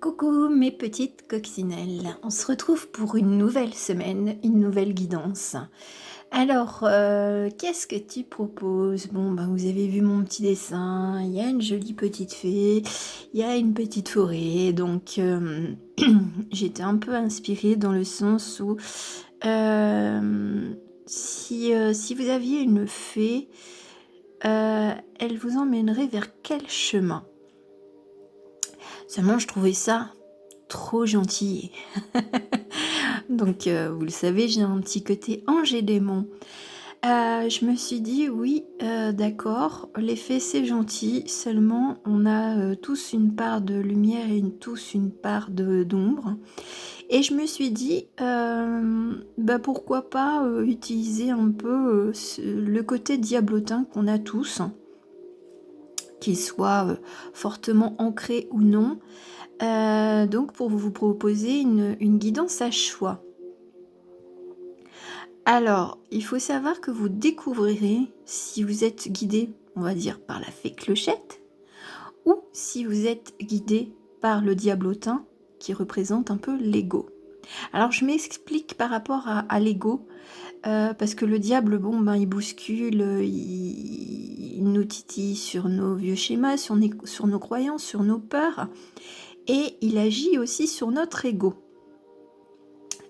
Coucou mes petites coccinelles, on se retrouve pour une nouvelle semaine, une nouvelle guidance. Alors, qu'est-ce que tu proposes? Bon, ben, vous avez vu mon petit dessin, il y a une jolie petite fée, il y a une petite forêt, donc j'étais un peu inspirée dans le sens où si vous aviez une fée, elle vous emmènerait vers quel chemin? Seulement, je trouvais ça trop gentil. Donc, vous le savez, j'ai un petit côté ange et démon. Je me suis dit: «Oui, d'accord, les fées, c'est gentil, seulement on a, tous une part de lumière et tous une part d'ombre» et je me suis dit, bah, pourquoi pas, utiliser un peu, le côté diablotin qu'on a tous, qu'il soit, fortement ancré ou non, donc pour vous proposer une guidance à choix. Alors, il faut savoir que vous découvrirez si vous êtes guidé, on va dire, par la fée Clochette ou si vous êtes guidé par le diablotin qui représente un peu l'ego. Alors, je m'explique par rapport à l'ego, parce que le diable, bon, ben, il bouscule, il nous titille sur nos vieux schémas, sur nos croyances, sur nos peurs, et il agit aussi sur notre ego.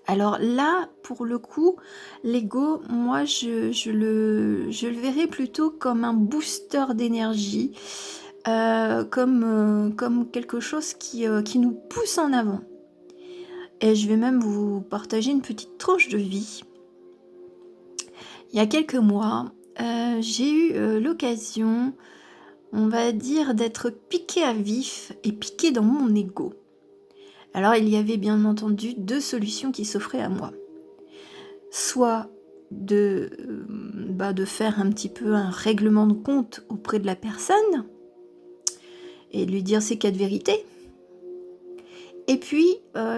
Alors là, pour le coup, l'ego, moi, je le verrais plutôt comme un booster d'énergie, comme quelque chose qui nous pousse en avant. Et je vais même vous partager une petite tranche de vie. Il y a quelques mois, j'ai eu l'occasion, on va dire, d'être piquée à vif et piquée dans mon ego. Alors, il y avait bien entendu 2 solutions qui s'offraient à moi. Soit de faire un petit peu un règlement de compte auprès de la personne et de lui dire ses 4 vérités. Et puis,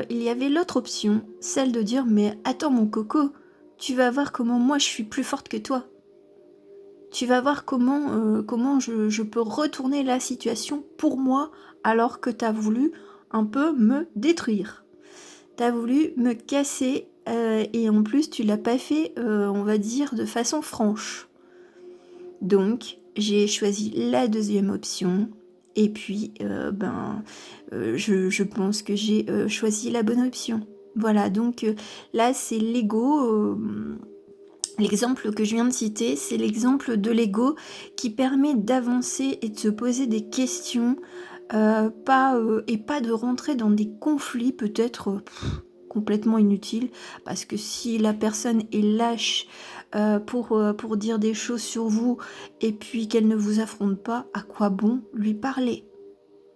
il y avait l'autre option, celle de dire: «Mais attends mon coco, tu vas voir comment moi je suis plus forte que toi. Tu vas voir comment je peux retourner la situation pour moi alors que tu as voulu un peu me détruire. Tu as voulu me casser, et en plus tu l'as pas fait, on va dire de façon franche». Donc j'ai choisi la deuxième option et puis, je pense que j'ai, choisi la bonne option. Voilà, donc là c'est l'ego, l'exemple que je viens de citer, c'est l'exemple de l'ego qui permet d'avancer et de se poser des questions, pas de rentrer dans des conflits peut-être, complètement inutiles. Parce que si la personne est lâche, pour dire des choses sur vous et puis qu'elle ne vous affronte pas, à quoi bon lui parler?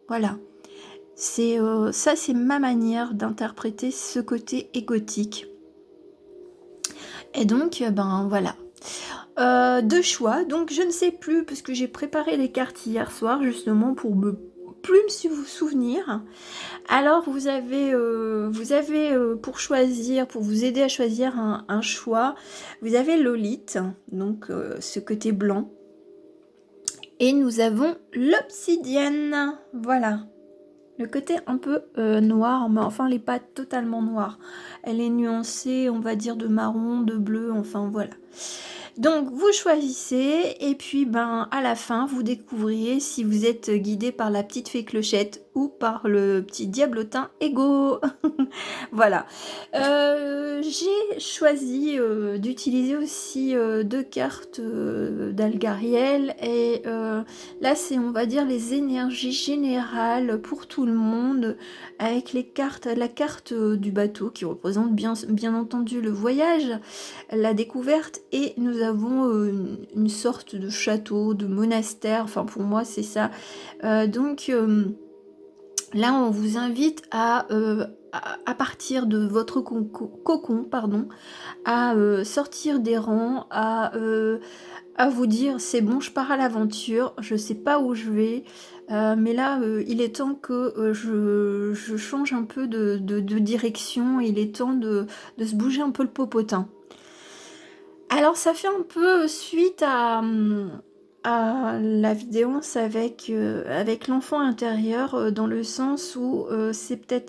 Voilà. Ça c'est ma manière d'interpréter ce côté égotique et donc, ben, voilà. 2 choix, donc je ne sais plus parce que j'ai préparé les cartes hier soir justement pour me plus me souvenir. Alors vous avez, pour choisir, pour vous aider à choisir un choix, vous avez l'olite, donc ce côté blanc et nous avons l'obsidienne, voilà. Le côté un peu, noir, mais enfin elle est pas totalement noire. Elle est nuancée, on va dire de marron, de bleu, enfin voilà. Donc vous choisissez et puis ben à la fin vous découvriez si vous êtes guidé par la petite fée Clochette ou par le petit diablotin Ego. Voilà. J'ai choisi, d'utiliser aussi, 2 cartes, d'Algariel et là c'est on va dire les énergies générales pour tout le monde avec la carte, du bateau qui représente bien entendu le voyage, la découverte et nous avons, une sorte de château, de monastère, enfin pour moi c'est ça. Donc là on vous invite à partir de votre cocon, pardon, à, sortir des rangs, à vous dire: «C'est bon, je pars à l'aventure, je sais pas où je vais, mais là, il est temps que, je change un peu de direction, il est temps de se bouger un peu le popotin». Alors ça fait un peu suite à, à la vidéance avec l'enfant intérieur, dans le sens où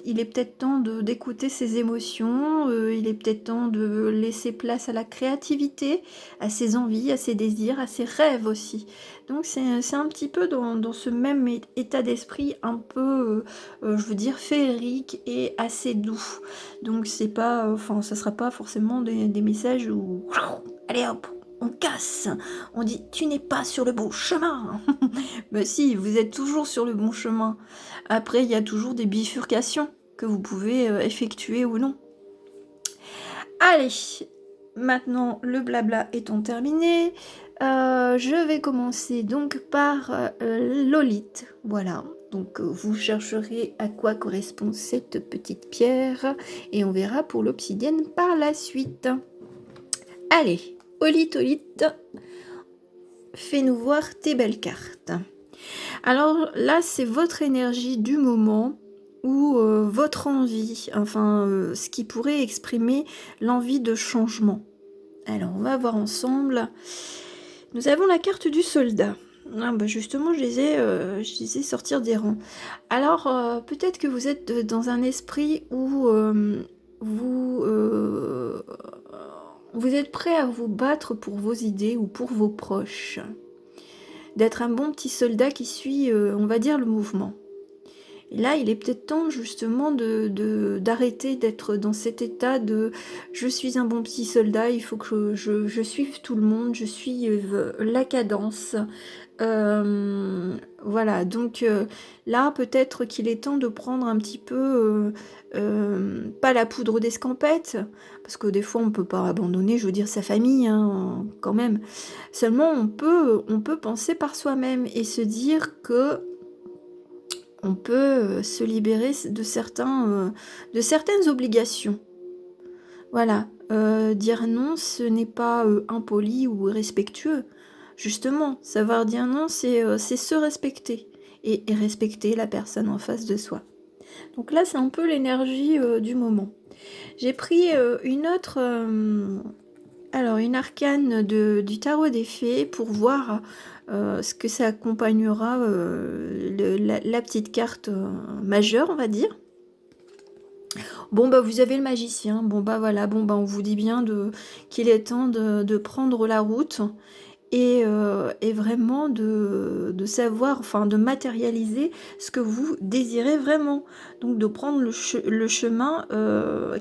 il est peut-être temps d'écouter ses émotions, il est peut-être temps de laisser place à la créativité, à ses envies, à ses désirs, à ses rêves aussi. Donc c'est un petit peu dans ce même état d'esprit un peu, je veux dire, féerique et assez doux. Donc c'est pas, enfin ça sera pas forcément des messages où allez hop, on casse, on dit tu n'es pas sur le bon chemin. Mais si, vous êtes toujours sur le bon chemin. Après, il y a toujours des bifurcations que vous pouvez effectuer ou non. Allez, maintenant le blabla étant terminé, je vais commencer donc par l'olite. Voilà, donc vous chercherez à quoi correspond cette petite pierre et on verra pour l'obsidienne par la suite. Allez, olite, fais-nous voir tes belles cartes. Alors là, c'est votre énergie du moment ou votre envie, enfin ce qui pourrait exprimer l'envie de changement. Alors on va voir ensemble. Nous avons la carte du soldat. Ah, bah justement, je les ai sortir des rangs. Alors peut-être que vous êtes dans un esprit où vous êtes prêt à vous battre pour vos idées ou pour vos proches. D'être un bon petit soldat qui suit, on va dire, le mouvement. Et là, il est peut-être temps justement d'arrêter d'être dans cet état de « je suis un bon petit soldat, il faut que je suive tout le monde, je suive la cadence ». Voilà, donc là, peut-être qu'il est temps de prendre un petit peu, pas la poudre d'escampette, parce que des fois, on ne peut pas abandonner, je veux dire, sa famille, hein, quand même. Seulement, on peut penser par soi-même et se dire que on peut se libérer de certaines obligations. Voilà, dire non, ce n'est pas impoli ou irrespectueux. Justement, savoir dire non, c'est se respecter et respecter la personne en face de soi. Donc là, c'est un peu l'énergie du moment. J'ai pris une autre... alors, une arcane du tarot des fées pour voir ce que ça accompagnera la petite carte majeure, on va dire. Bon, bah, vous avez le magicien. Bon, bah, voilà. Bon, bah, on vous dit bien qu'il est temps de prendre la route et vraiment de savoir, enfin, de matérialiser ce que vous désirez vraiment. Donc, de prendre le chemin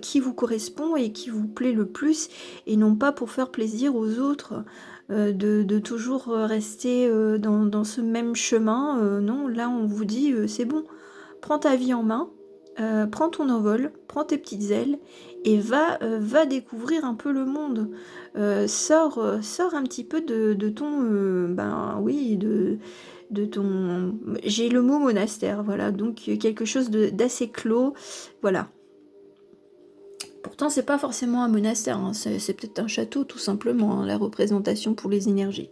qui vous correspond et qui vous plaît le plus et non pas pour faire plaisir aux autres. De toujours rester dans ce même chemin. Non, là, on vous dit, c'est bon, prends ta vie en main. Prends ton envol, prends tes petites ailes et va découvrir un peu le monde. Sors un petit peu de ton... ben oui, de ton... J'ai le mot monastère, voilà. Donc quelque chose d'assez clos, voilà. Pourtant, c'est pas forcément un monastère, hein, c'est peut-être un château, tout simplement, hein, la représentation pour les énergies.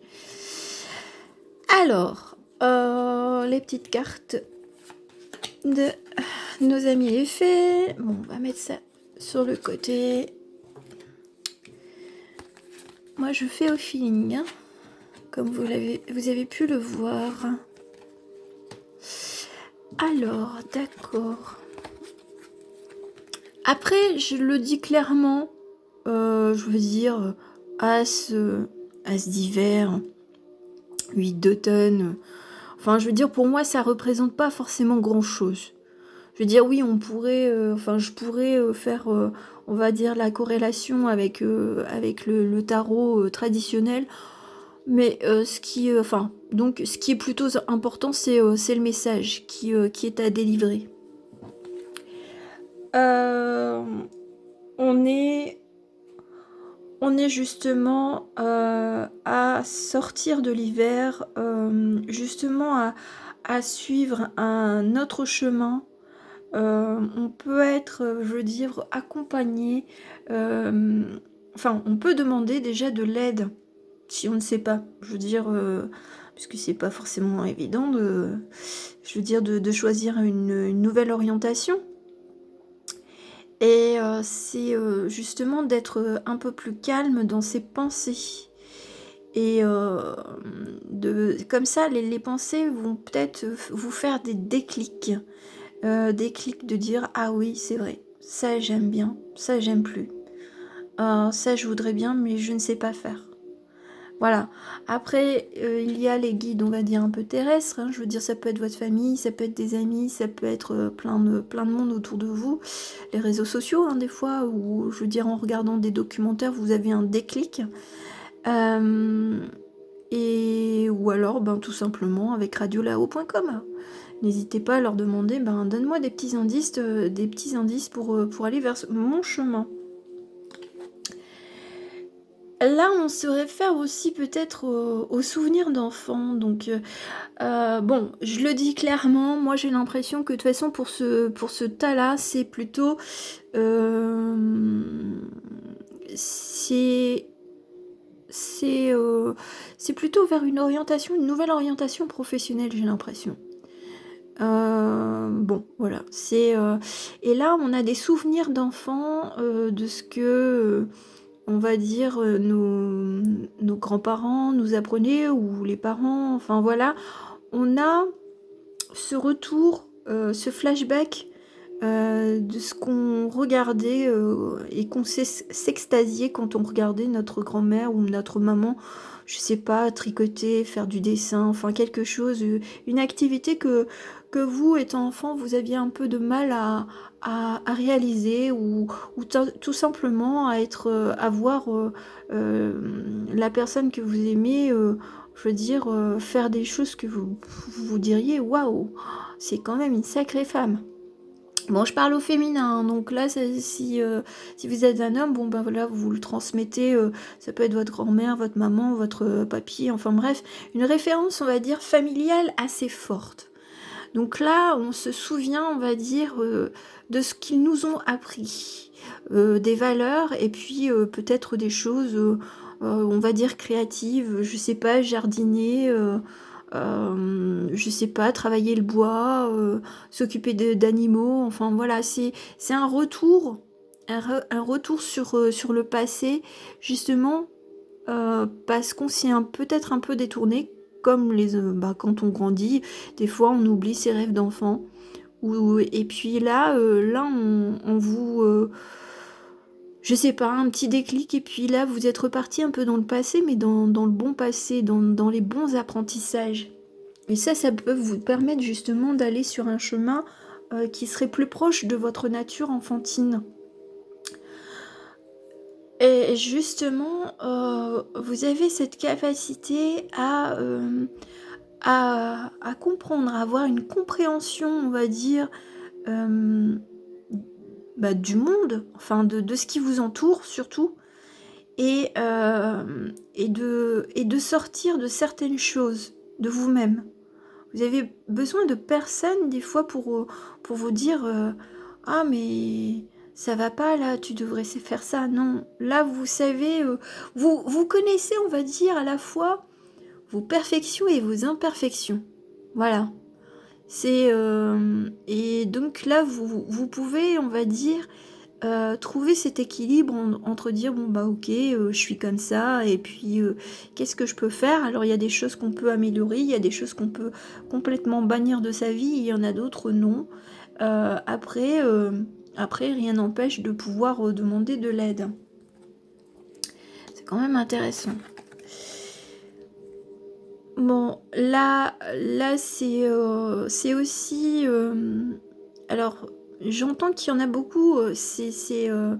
Alors, les petites cartes de nos amis les fées. Bon, on va mettre ça sur le côté. Moi, je fais au feeling, hein, comme vous avez pu le voir. Alors, d'accord. Après, je le dis clairement, je veux dire, as d'hiver, 8 d'automne. Enfin, je veux dire, pour moi, ça représente pas forcément grand-chose. Je veux dire, oui, on pourrait, je pourrais faire, on va dire, la corrélation avec le tarot traditionnel. Mais ce qui est plutôt important, c'est le message qui est à délivrer. On est justement à sortir de l'hiver, justement à suivre un autre chemin. On peut être, je veux dire, accompagné. On peut demander déjà de l'aide si on ne sait pas. Je veux dire, puisque c'est pas forcément évident de choisir une nouvelle orientation. Et c'est justement d'être un peu plus calme dans ses pensées Et comme ça, les pensées vont peut-être vous faire des déclics. Déclics de dire « Ah oui, c'est vrai, ça j'aime bien, ça j'aime plus. Ça je voudrais bien, mais je ne sais pas faire. » Voilà. Après, il y a les guides, on va dire, un peu terrestres. Hein. Je veux dire, ça peut être votre famille, ça peut être des amis, ça peut être plein de monde autour de vous. Les réseaux sociaux, hein, des fois, où, je veux dire, en regardant des documentaires, vous avez un déclic. Ou alors, ben, tout simplement, avec radiolao.com. N'hésitez pas à leur demander, ben, donne-moi des petits indices pour aller vers mon chemin. Là, on se réfère aussi peut-être aux souvenirs d'enfants. Donc, bon, je le dis clairement, moi j'ai l'impression que de toute façon, pour ce tas-là, c'est plutôt... c'est plutôt vers une nouvelle orientation professionnelle, j'ai l'impression. Bon, voilà. Et là, on a des souvenirs d'enfants, de ce que... on va dire, nos grands-parents nous apprenaient, ou les parents, enfin voilà, on a ce retour, ce flashback de ce qu'on regardait et qu'on s'extasiait quand on regardait notre grand-mère ou notre maman, je sais pas, tricoter, faire du dessin, enfin quelque chose, une activité que vous, étant enfant, vous aviez un peu de mal à réaliser, ou tout simplement à voir la personne que vous aimez, je veux dire, faire des choses que vous diriez, waouh, c'est quand même une sacrée femme. Bon, je parle au féminin, hein, donc là, si vous êtes un homme, bon ben voilà, vous le transmettez, ça peut être votre grand-mère, votre maman, votre papy, enfin bref, une référence, on va dire, familiale assez forte. Donc là, on se souvient, on va dire, de ce qu'ils nous ont appris, des valeurs, et puis peut-être des choses, on va dire, créatives, je sais pas, jardiner, je sais pas, travailler le bois, s'occuper d'animaux, enfin voilà, c'est un retour, un retour sur le passé, justement, parce qu'on s'y est peut-être un peu détourné, comme quand on grandit, des fois on oublie ses rêves d'enfant. Et puis là, on vous... je sais pas, un petit déclic, et puis là, vous êtes reparti un peu dans le passé, mais dans le bon passé, dans les bons apprentissages. Et ça peut vous permettre justement d'aller sur un chemin qui serait plus proche de votre nature enfantine. Et justement, vous avez cette capacité à comprendre, à avoir une compréhension, on va dire, du monde, enfin de ce qui vous entoure surtout, et de sortir de certaines choses de vous-même. Vous avez besoin de personne des fois pour vous dire ah mais ça va pas là, tu devrais faire ça. Non, là vous savez, vous connaissez, on va dire, à la fois vos perfections et vos imperfections. Voilà. Et donc là vous pouvez, on va dire, trouver cet équilibre entre dire bon bah ok, je suis comme ça, et puis qu'est-ce que je peux faire. Alors il y a des choses qu'on peut améliorer, il y a des choses qu'on peut complètement bannir de sa vie, il y en a d'autres non. Après rien n'empêche de pouvoir demander de l'aide. C'est quand même intéressant. Bon, là c'est aussi... alors, j'entends qu'il y en a beaucoup, ce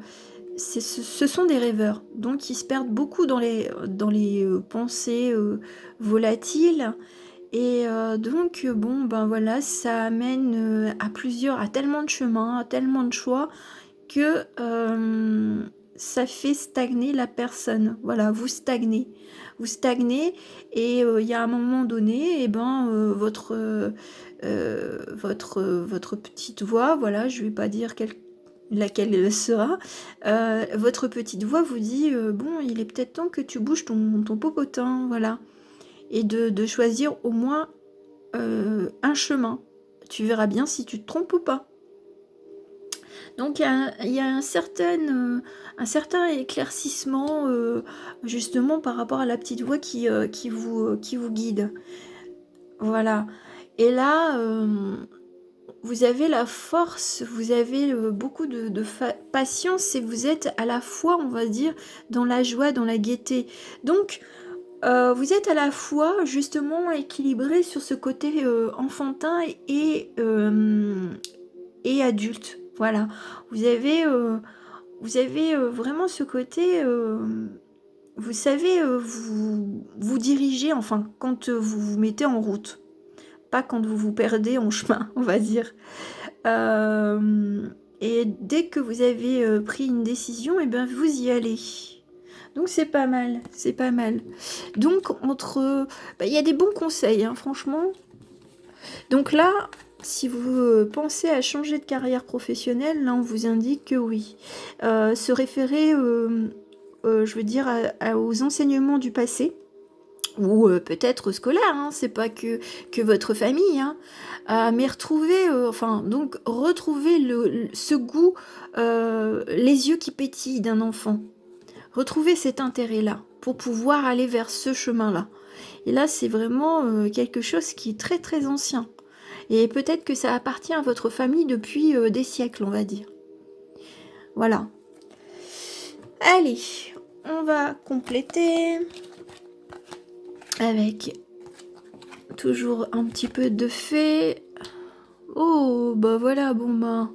sont des rêveurs, donc ils se perdent beaucoup dans les pensées volatiles, et donc bon ben voilà, ça amène à tellement de chemins, à tellement de choix, que ça fait stagner la personne. Voilà, vous stagnez, et il y a un moment donné, et votre petite voix, voilà, je vais pas dire laquelle elle sera, votre petite voix vous dit bon, il est peut-être temps que tu bouges ton popotin, voilà, et de choisir au moins un chemin. Tu verras bien si tu te trompes ou pas. Donc il y a un certain éclaircissement justement par rapport à la petite voix qui vous guide. Voilà. Et là, vous avez la force, vous avez beaucoup de patience et vous êtes à la fois, on va dire, dans la joie, dans la gaieté. Donc, vous êtes à la fois justement équilibré sur ce côté enfantin et adulte. Voilà. Vous avez vraiment ce côté, vous savez, vous diriger, enfin, quand vous vous mettez en route. Pas quand vous vous perdez en chemin, on va dire. Et dès que vous avez pris une décision, et ben vous y allez. Donc c'est pas mal, c'est pas mal. Donc il y a des bons conseils, hein, franchement. Donc là, si vous pensez à changer de carrière professionnelle, là on vous indique que oui. Se référer, je veux dire, aux enseignements du passé, ou peut-être scolaire, hein, c'est pas que votre famille, hein, mais retrouver, donc retrouver ce goût, les yeux qui pétillent d'un enfant. Retrouver cet intérêt-là pour pouvoir aller vers ce chemin-là. Et là, c'est vraiment quelque chose qui est très très ancien. Et peut-être que ça appartient à votre famille depuis des siècles, on va dire. Voilà. Allez, on va compléter avec toujours un petit peu de fée. Oh, bah voilà, bon bah.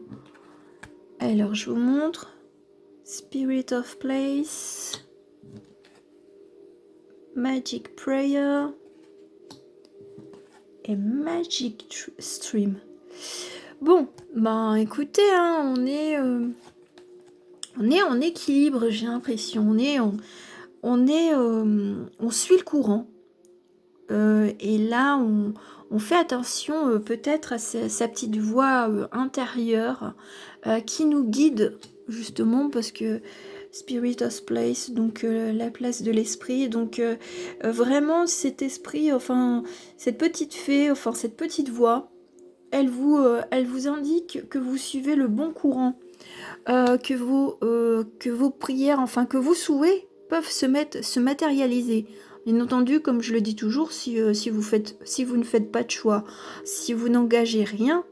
Alors, je vous montre. Spirit of Place. Magic Prayer. Et Magic Stream. Bon, bah écoutez, hein, on est en équilibre, j'ai l'impression. On suit le courant. Et là, on fait attention peut-être à sa petite voix intérieure qui nous guide justement parce que Spirit of Place, donc la place de l'esprit, donc vraiment cet esprit, enfin cette petite fée, enfin cette petite voix, elle vous indique que vous suivez le bon courant, que vos prières, enfin que vos souhaits peuvent se matérialiser. Bien entendu, comme je le dis toujours, si vous ne faites pas de choix, si vous n'engagez rien,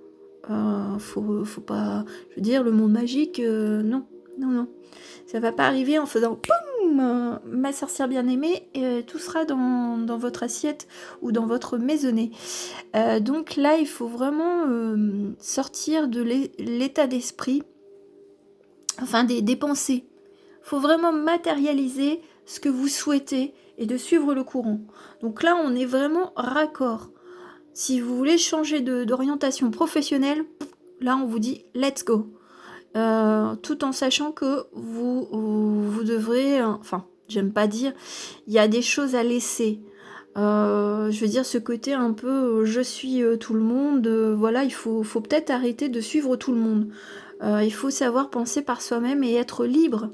faut pas, je veux dire, le monde magique, non, ça va pas arriver en faisant poum, ma sorcière bien aimée, et tout sera dans votre assiette ou dans votre maisonnée. Donc là, il faut vraiment sortir de l'état d'esprit, enfin des pensées. Il faut vraiment matérialiser ce que vous souhaitez et de suivre le courant. Donc là, on est vraiment raccord. Si vous voulez changer d'orientation professionnelle, là, on vous dit « let's go ». Tout en sachant que vous devrez... enfin, j'aime pas dire, il y a des choses à laisser. Je veux dire, ce côté un peu je suis tout le monde, voilà, il faut peut-être arrêter de suivre tout le monde. Il faut savoir penser par soi-même et être libre,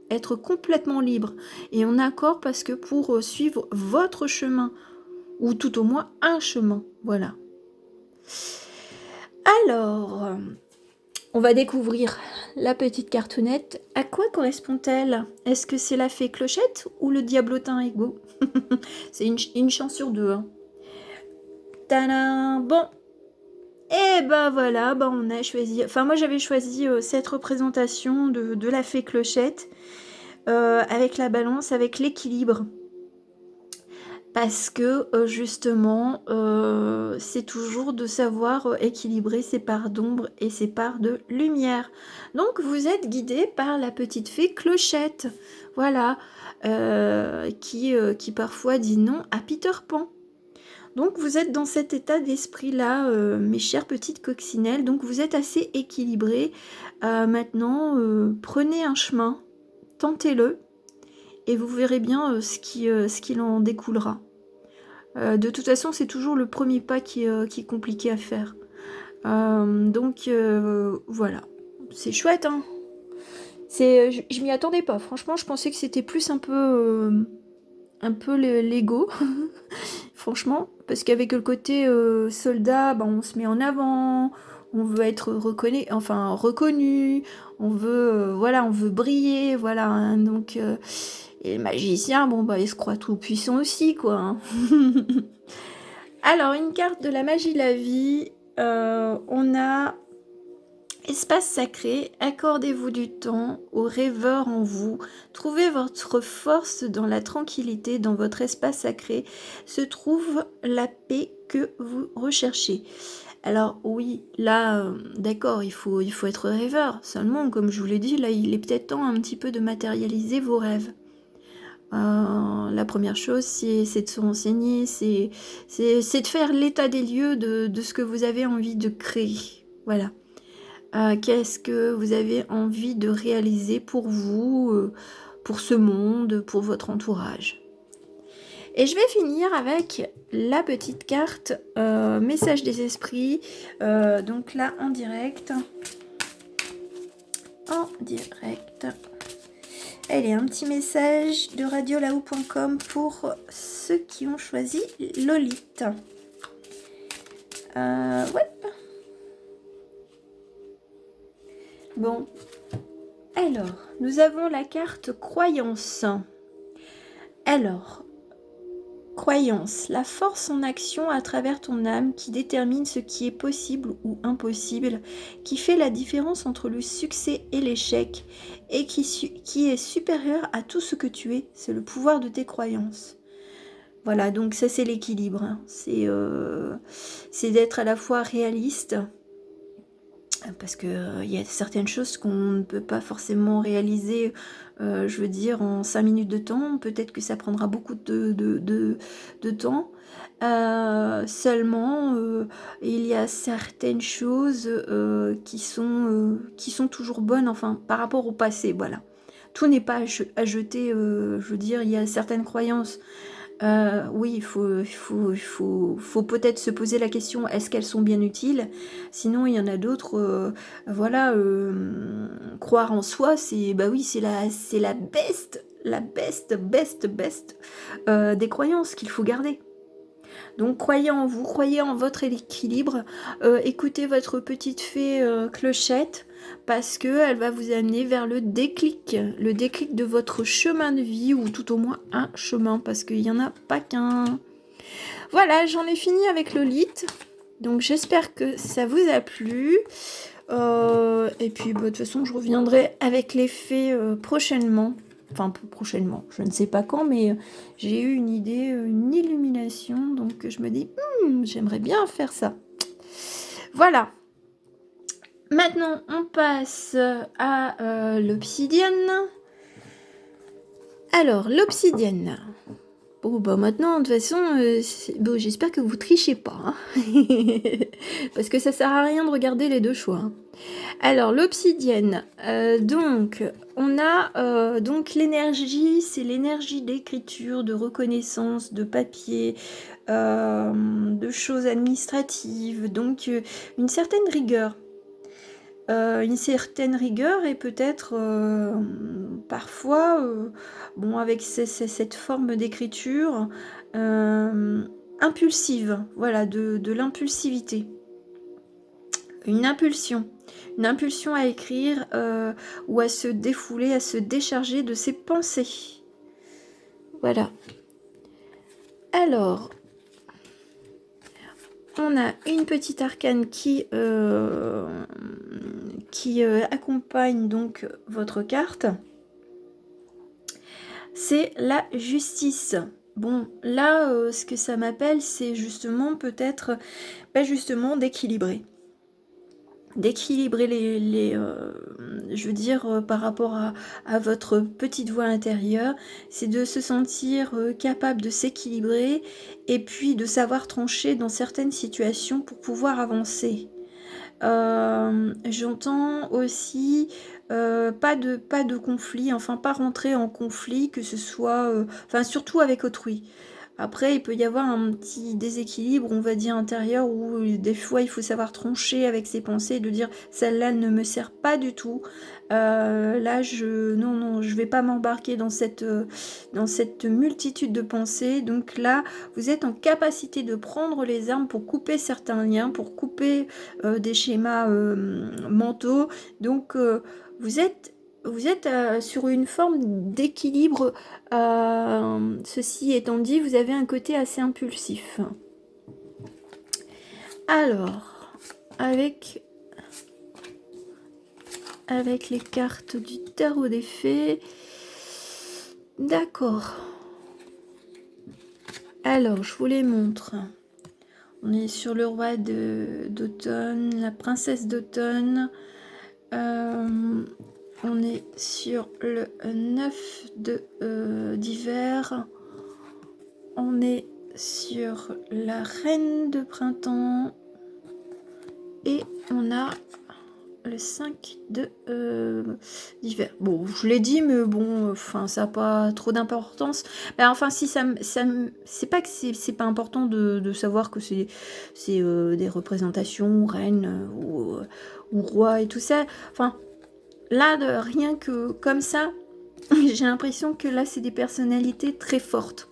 être complètement libre et en accord, parce que pour suivre votre chemin, ou tout au moins un chemin, voilà. Alors, on va découvrir la petite cartonnette. À quoi correspond-elle? Est-ce que c'est la fée Clochette ou le diablotin Ego? C'est une chance sur deux. Hein. Tadam! Bon. Et ben voilà, ben on a choisi... Enfin, moi j'avais choisi cette représentation de la fée Clochette avec la balance, avec l'équilibre. Parce que justement, c'est toujours de savoir équilibrer ses parts d'ombre et ses parts de lumière. Donc vous êtes guidé par la petite fée Clochette, voilà, qui parfois dit non à Peter Pan. Donc vous êtes dans cet état d'esprit-là, mes chères petites coccinelles, donc vous êtes assez équilibrés. Maintenant, prenez un chemin, tentez-le, et vous verrez bien ce qu'il en découlera. De toute façon, c'est toujours le premier pas qui est compliqué à faire. Donc, voilà. C'est chouette, hein. Je m'y attendais pas. Franchement, je pensais que c'était plus un peu l'ego. Franchement. Parce qu'avec le côté soldat, on se met en avant. on veut être reconnu, on veut, voilà, on veut briller, voilà, hein, donc et le magicien, bon, bah, il se croit tout puissant aussi, quoi, hein. Alors, une carte de la magie de la vie, on a espace sacré, accordez-vous du temps aux rêveurs en vous, trouvez votre force dans la tranquillité, dans votre espace sacré se trouve la paix que vous recherchez. Alors oui, là, d'accord, il faut être rêveur, seulement, comme je vous l'ai dit, là, il est peut-être temps un petit peu de matérialiser vos rêves. La première chose, c'est de se renseigner, c'est de faire l'état des lieux de ce que vous avez envie de créer. Voilà. Qu'est-ce que vous avez envie de réaliser pour vous, pour ce monde, pour votre entourage. Et je vais finir avec la petite carte message des esprits. Donc là, en direct. En direct. Allez, un petit message de radiolahou.com pour ceux qui ont choisi Lolith. Ouais. Bon. Alors, nous avons la carte croyance. Alors, croyance, la force en action à travers ton âme qui détermine ce qui est possible ou impossible, qui fait la différence entre le succès et l'échec et qui est supérieur à tout ce que tu es, c'est le pouvoir de tes croyances. Voilà, donc ça c'est l'équilibre, hein. C'est d'être à la fois réaliste, parce que y a certaines choses qu'on ne peut pas forcément réaliser, je veux dire, en 5 minutes de temps. Peut-être que ça prendra beaucoup de temps. Seulement, il y a certaines choses qui sont toujours bonnes, enfin, par rapport au passé, voilà. Tout n'est pas à jeter, je veux dire, il y a certaines croyances. Oui, il faut peut-être se poser la question, est-ce qu'elles sont bien utiles? Sinon, il y en a d'autres, voilà, croire en soi, c'est, bah oui, c'est la best des croyances qu'il faut garder. Donc, croyez en vous, croyez en votre équilibre, écoutez votre petite fée clochette, parce qu'elle va vous amener vers le déclic de votre chemin de vie, ou tout au moins un chemin, parce qu'il n'y en a pas qu'un. Voilà, j'en ai fini avec Lolith, donc j'espère que ça vous a plu, et puis bah, de toute façon je reviendrai avec les fées prochainement. Enfin, prochainement, je ne sais pas quand, mais j'ai eu une idée, une illumination, donc je me dis, j'aimerais bien faire ça. Voilà. Maintenant, on passe à l'obsidienne. Alors, l'obsidienne. Bon, bah maintenant, de toute façon, bon, j'espère que vous trichez pas. Hein. Parce que ça sert à rien de regarder les deux choix. Hein. Alors, l'obsidienne. Donc, on a donc l'énergie, c'est l'énergie d'écriture, de reconnaissance, de papier, de choses administratives. Donc, une certaine rigueur. Et peut-être parfois, bon, avec cette forme d'écriture impulsive, voilà, de l'impulsivité. Une impulsion à écrire ou à se défouler, à se décharger de ses pensées. Voilà. Alors, on a une petite arcane qui accompagne donc votre carte. C'est la justice. Bon, là, ce que ça m'appelle, c'est justement peut-être, justement, d'équilibrer. D'équilibrer je veux dire, par rapport à votre petite voix intérieure, c'est de se sentir capable de s'équilibrer et puis de savoir trancher dans certaines situations pour pouvoir avancer. J'entends aussi pas de conflit, enfin pas rentrer en conflit, que ce soit, surtout avec autrui. Après, il peut y avoir un petit déséquilibre, on va dire, intérieur, où des fois, il faut savoir trancher avec ses pensées, de dire, celle-là ne me sert pas du tout. Là, non, je vais pas m'embarquer dans cette multitude de pensées. Donc là, vous êtes en capacité de prendre les armes pour couper certains liens, pour couper des schémas mentaux. Donc, vous êtes sur une forme d'équilibre. Ceci étant dit, vous avez un côté assez impulsif. Alors, avec les cartes du tarot des fées. D'accord. Alors, je vous les montre. On est sur le roi d'automne, la princesse d'automne. On est sur le 9 d'hiver. On est sur la reine de printemps. Et on a le 5 d'hiver. Bon, je l'ai dit, mais bon, enfin, ça n'a pas trop d'importance. Enfin, si c'est pas que c'est pas important de savoir que c'est des représentations, reines ou rois et tout ça. Enfin, là, rien que comme ça, j'ai l'impression que là, c'est des personnalités très fortes.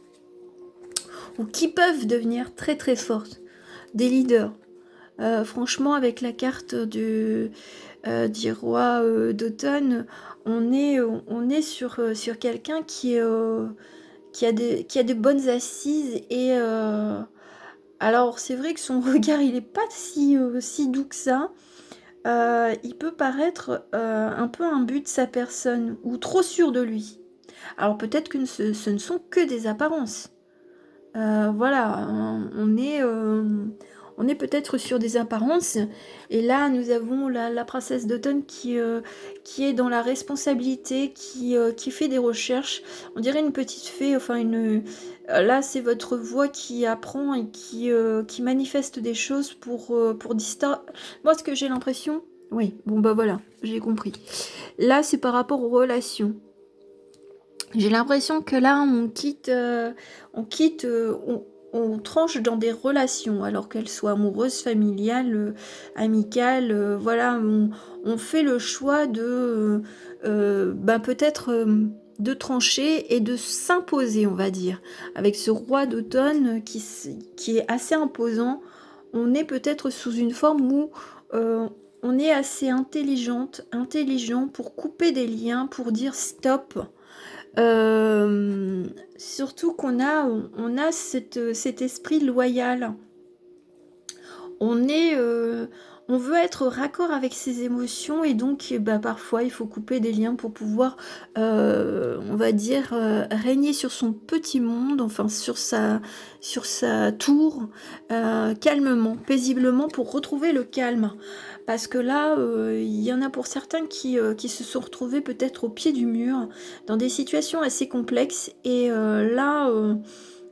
Ou qui peuvent devenir très très fortes. Des leaders. Franchement, avec la carte du roi d'automne, on est sur quelqu'un qui a des bonnes assises. Et alors, c'est vrai que son regard, il n'est pas si doux que ça. Il peut paraître un peu imbu de sa personne, ou trop sûr de lui. Alors, peut-être que ce ne sont que des apparences. Voilà, on est peut-être sur des apparences, et là nous avons la princesse d'automne qui est dans la responsabilité, qui fait des recherches. On dirait une petite fée, enfin là c'est votre voix qui apprend et qui manifeste des choses pour distraire. Moi, ce que j'ai l'impression, oui, bon bah voilà, j'ai compris. Là c'est par rapport aux relations. J'ai l'impression que là, on tranche dans des relations, alors qu'elles soient amoureuses, familiales, amicales. Voilà, on fait le choix de peut-être de trancher et de s'imposer, on va dire. Avec ce roi d'automne qui est assez imposant, on est peut-être sous une forme où on est assez intelligent pour couper des liens, pour dire stop. Surtout qu'on a cet esprit loyal. On veut être raccord avec ses émotions, et donc parfois il faut couper des liens pour pouvoir, on va dire, régner sur son petit monde, enfin sur sa tour, calmement, paisiblement, pour retrouver le calme. Parce que là, il y en a pour certains qui se sont retrouvés peut-être au pied du mur, dans des situations assez complexes, et là,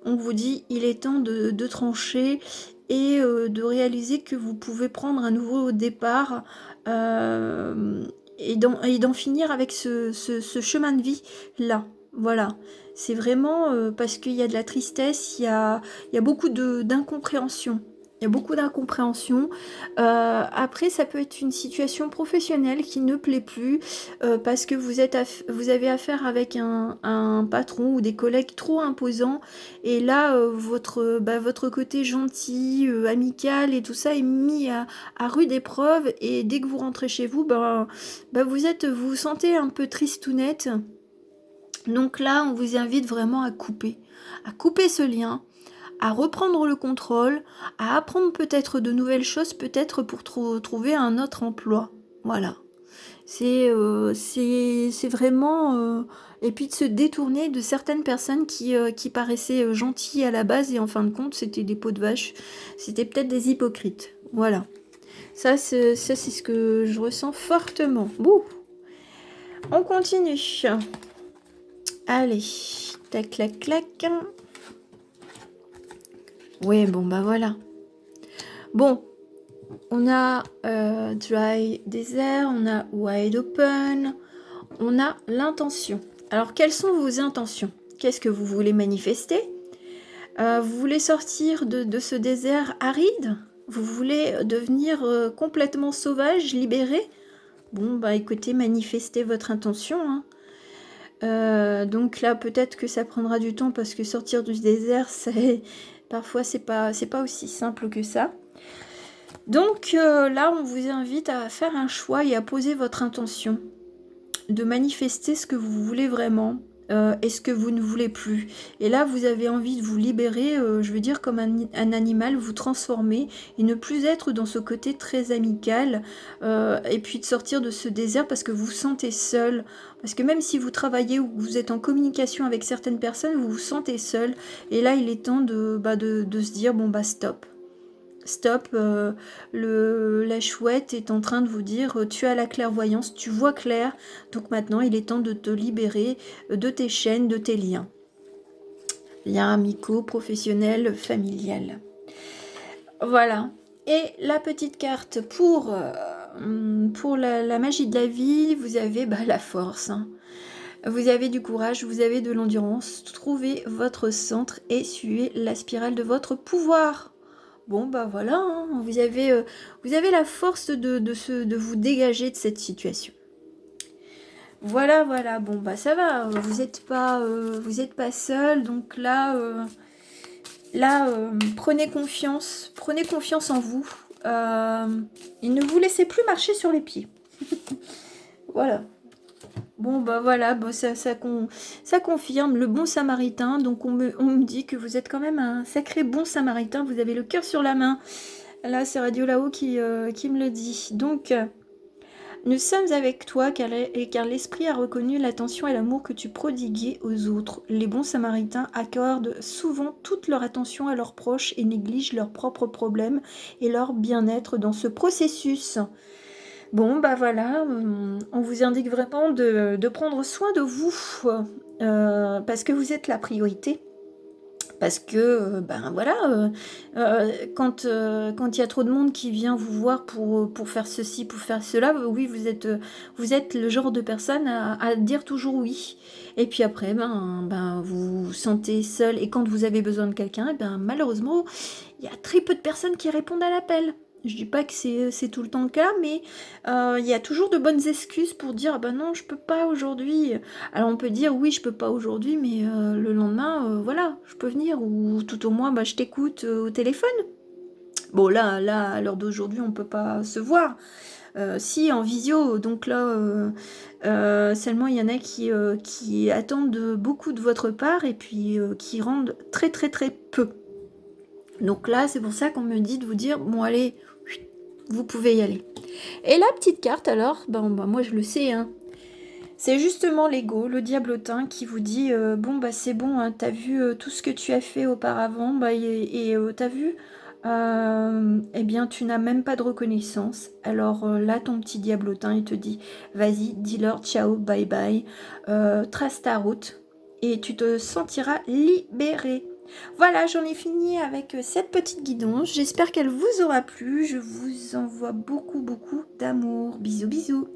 on vous dit, il est temps de trancher, et de réaliser que vous pouvez prendre un nouveau départ, et d'en finir avec ce chemin de vie là. Voilà, c'est vraiment parce qu'il y a de la tristesse, il y a beaucoup d'incompréhension. Il y a beaucoup d'incompréhension. Après, ça peut être une situation professionnelle qui ne plaît plus, parce que vous avez affaire avec un patron ou des collègues trop imposants, et là, votre côté gentil, amical et tout ça est mis à rude épreuve, et dès que vous rentrez chez vous, vous vous sentez un peu tristounette. Donc là, on vous invite vraiment à couper ce lien, à reprendre le contrôle, à apprendre peut-être de nouvelles choses, peut-être pour trouver un autre emploi. Voilà. C'est vraiment... et puis de se détourner de certaines personnes qui paraissaient gentilles à la base, et en fin de compte, c'était des peaux de vache. C'était peut-être des hypocrites. Voilà. Ça, c'est ce que je ressens fortement. Bouh. On continue. Allez. Tac, clac, clac. Oui, bon, voilà. Bon, on a dry desert, on a wide open, on a l'intention. Alors, quelles sont vos intentions? Qu'est-ce que vous voulez manifester? Vous voulez sortir de ce désert aride? Vous voulez devenir complètement sauvage, libéré? Bon, bah écoutez, manifestez votre intention, hein. Donc là, peut-être que ça prendra du temps parce que sortir du désert, parfois c'est pas aussi simple que ça. Donc là, on vous invite à faire un choix et à poser votre intention, de manifester ce que vous voulez vraiment et ce que vous ne voulez plus. Et là, vous avez envie de vous libérer, je veux dire, comme un animal, vous transformer et ne plus être dans ce côté très amical et puis de sortir de ce désert parce que vous vous sentez seul. Parce que même si vous travaillez ou que vous êtes en communication avec certaines personnes, vous vous sentez seul. Et là, il est temps de se dire, bon, bah stop. Stop, la chouette est en train de vous dire tu as la clairvoyance, tu vois clair, donc maintenant il est temps de te libérer de tes chaînes, de tes liens. Liens amicaux, professionnels, familiales. Voilà. Et la petite carte pour la magie de la vie, vous avez la force. Hein. Vous avez du courage, vous avez de l'endurance. Trouvez votre centre et suivez la spirale de votre pouvoir. Bon, bah voilà, hein, vous avez la force de vous dégager de cette situation. Voilà, voilà, bon, bah ça va, vous n'êtes pas seul, donc là, prenez confiance en vous, et ne vous laissez plus marcher sur les pieds. Voilà. Bon, bah voilà, bon, ça confirme le bon samaritain. Donc, on me dit que vous êtes quand même un sacré bon samaritain. Vous avez le cœur sur la main. Là, c'est Radio Là-haut qui me le dit. Donc, nous sommes avec toi car l'esprit a reconnu l'attention et l'amour que tu prodiguais aux autres. Les bons samaritains accordent souvent toute leur attention à leurs proches et négligent leurs propres problèmes et leur bien-être dans ce processus. Bon, bah voilà, on vous indique vraiment de prendre soin de vous, parce que vous êtes la priorité. Parce que, quand il y a trop de monde qui vient vous voir pour faire ceci, pour faire cela, oui, vous êtes le genre de personne à dire toujours oui. Et puis après, vous vous sentez seul, et quand vous avez besoin de quelqu'un, malheureusement, il y a très peu de personnes qui répondent à l'appel. Je dis pas que c'est tout le temps le cas, mais il y a toujours de bonnes excuses pour dire non, je peux pas aujourd'hui. Alors on peut dire oui, je peux pas aujourd'hui, mais le lendemain, voilà, je peux venir, ou tout au moins je t'écoute au téléphone. Bon là, à l'heure d'aujourd'hui, on peut pas se voir. Si, en visio, donc là, seulement il y en a qui attendent beaucoup de votre part et puis qui rendent très très très peu. Donc là, c'est pour ça qu'on me dit de vous dire, bon allez, vous pouvez y aller. Et la petite carte, alors, moi je le sais, hein, c'est justement l'ego, le diablotin, qui vous dit, c'est bon, hein, t'as vu tout ce que tu as fait auparavant, t'as vu, eh bien tu n'as même pas de reconnaissance. Alors là, ton petit diablotin, il te dit, vas-y, dis-leur ciao, bye bye, trace ta route, et tu te sentiras libéré. Voilà, j'en ai fini avec cette petite guidance. J'espère qu'elle vous aura plu. Je vous envoie beaucoup, beaucoup d'amour. Bisous, bisous.